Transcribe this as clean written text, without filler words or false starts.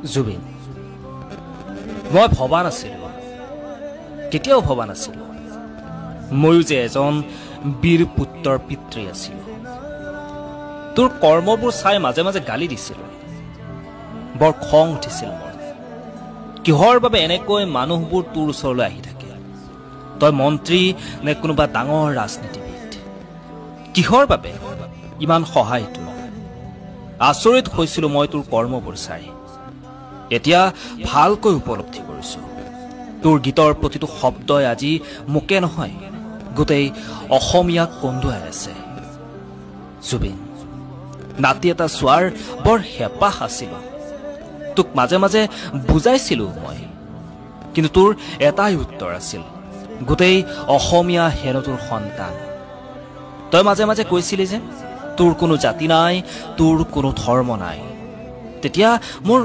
জুবিন, মই ভবা নাছিলোঁ, কেতিয়াও ভবা নাছিলোঁ ময়ো যে এজন বীৰ পুত্ৰৰ পিতৃ আছিলোঁ। তোৰ কৰ্মবোৰ চাই মাজে মাজে গালি দিছিলোঁ, বৰ খং উঠিছিল মোৰ। কিহৰ বাবে এনেকৈ মানুহবোৰ তোৰ ওচৰলৈ আহি থাকে? তই মন্ত্ৰী নে কোনোবা ডাঙৰ ৰাজনীতিবিদ? কিহৰ বাবে ইমান সহায় তোৰ? আচৰিত হৈছিলোঁ মই তোৰ কৰ্মবোৰ চাই। এতিয়া ভালকৈ উপলব্ধি কৰিছোঁ, তোৰ গীতৰ প্ৰতিটো শব্দই আজি মোকে নহয় গোটেই অসমীয়াক কন্দুৱাই আছে। জুবিন, নাতি এটা চোৱাৰ বৰ হেঁপাহ আছিল। তোক মাজে মাজে বুজাইছিলোঁ মই, কিন্তু তোৰ এটাই উত্তৰ আছিল, গোটেই অসমীয়া হেনো তোৰ সন্তান। তই মাজে মাজে কৈছিলি যে তোৰ কোনো জাতি নাই, তোৰ কোনো ধৰ্ম নাই। তেতিয়া মোৰ